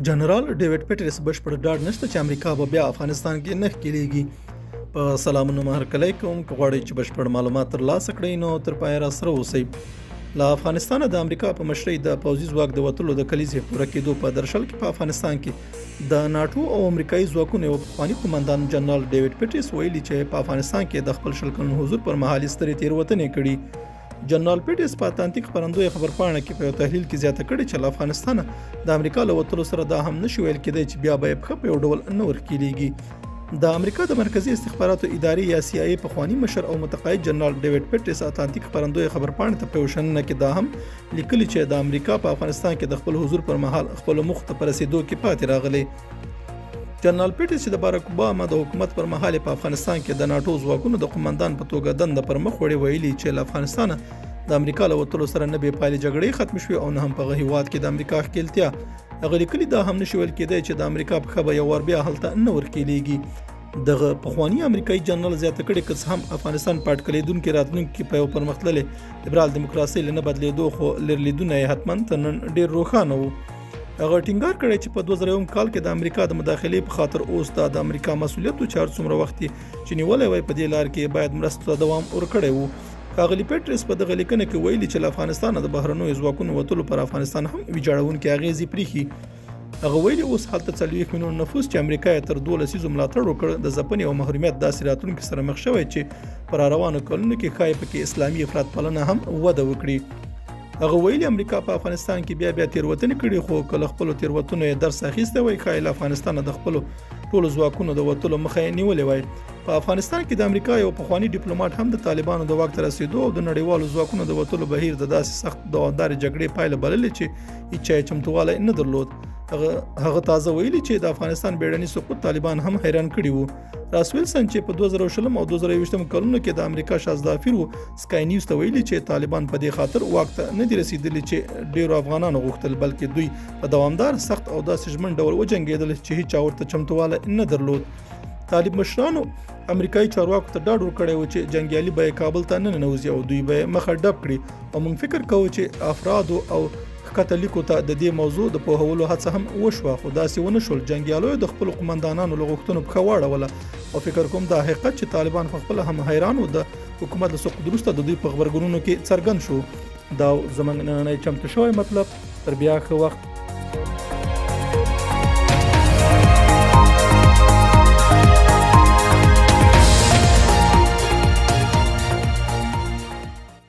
جنرال ډیوډ پیټرس بشپړ ډاډ نشته چې امریکا به بیا افغانستان کې نه ښکېلېږي. په سلامونه هرکلی کوم، که غواړئ چې بشپړ معلومات ترلاسه کړئ نو تر پایه راسره اوسئ. له افغانستانه د امریکا په مشرۍ د پوځي ځواک د وتلو د کلیزې پوره کېدو په درشل کې په افغانستان کې د ناټو او امریکایي ځواکونو یو پخواني قومندان جنرال ډیوډ پیټرس ویلي چې په افغانستان کې د خپل شل کلن حضور پر مهال سترې تېروتنې کړي. جنرال پیټرس په اتلانتیک خپرندوی خبرپاڼه کې په یو تحلیل کې زیاته کړې چې له افغانستانه د امریکا له وتلو سره دا هم نشي ویل کېدی چې بیا به یې پښه په یو ډول نه ورښکېلېږي. د امریکا د مرکزي استخباراتو ادارې یا CIA پخواني مشر او متقاعد جنرال ډیوډ پیټرس اتلانتیک خپرندوی خبرپاڼه ته په یو شننه کې دا هم لیکلي چې د امریکا په افغانستان کې د خپل حضور پر مهال خپل موخو ته په رسېدو کې پاتې راغلی. جنرال پیټرس چې د باراک اوباما د حکومت پر مهال په افغانستان کې د ناټو ځواکونو د قومندان په توګه دنده پر مخ وړي، ویلي چې له افغانستانه د امریکا له وتلو سره نه بې پایلې جګړې ختم شوې او نه هم په هغه هیواد کې د امریکا ښکېلتیا. هغه لیکلي دا هم نشي ویل کېدی چې د امریکا پښه به یو وار بیا هلته نه ورښکېلېږي. دغه پخواني امریکایي جنرال زیاته کړې که څه هم افغانستان په اټکلېدونکي راتلونکي په یو پرمختللې لیبرال دیموکراسۍ له نه بدلېدو خو لیدلوري یې حتما تر نن ډېر روښانه و. هغه ټینګار کړی چې په 2001 کال کې د امریکا د مداخلې په خاطر اوس د امریکا مسؤلیت و چې هر څومره وخت چې نیولی وای په دې لار کې باید مرستو ته دوام ورکړی و. ښاغلي پیټرس په دغه لیکنه کې ویلي چې له افغانستانه د بهرنیو ځواکونو وتلو پر افغانستان هم ویجاړونکي اغېزې پرېښي. هغه ویلي اوس هلته 40 میلیون نفوس چې امریکا یې تر 12 لسیزو ملاتړ وکړ د ځپنې او محرومیت داسې راتلونکي سره مخ شوی چې پر روانو کلونو کې ښایي پکې اسلامي افراط پالنه هم وده وکړي. هغه ویلي امریکا په افغانستان کې بیا تېروتنې کړي، خو که له خپلو تېروتنو یې درس اخیستی وای ښایي له افغانستانه د خپلو ټولو ځواکونو د وتلو مخه یې نیولې وای. په افغانستان کې د امریکا یو پخواني ډیپلوماټ هم د طالبانو د واک ته رسېدو او د نړیوالو ځواکونو د وتلو بهیر د داسې سخت دوامدارې جګړې پایله بللې چې هیڅ چا یې چمتووالی نه درلود. هغه تازه ویلي چې د افغانستان بیړني سقوط طالبان هم حیران کړي وو. راس ویلسن چې په 2020 او 2021 کلونو کې د امریکا شازده افیر و، سکای نیوز ته ویلي چې طالبان په دې خاطر واک ته نه دي رسیدلي چې ډیرو افغانانو غوښتل، بلکې دوی په دوامدار سخت او داسې ژمن ډول وجنګېدل چې هیڅ چا ورته چمتووالی نه درلود. طالب مشرانو امریکایي چارواکو ته ډاډ ورکړی و چې جنګیالي به کابل ته نه ننوځي او دوی به مخه ډب کړي، او موږ فکر کوو چې افرادو او کاتولیکو ته د دې موضوع د پوهولو هڅه هم وشوه، خو داسې ونه شول. جنګیالیو د خپلو قومندانانو له غوښتنو پښه واړوله او فکر کوم دا حقیقت چې طالبان په خپله هم حیران و د حکومت له سقوط وروسته د دوی په غبرګونونو کې څرګند شو. دا زموږ نننی چمتو شوی مطلب. تر بیا ښه وخت.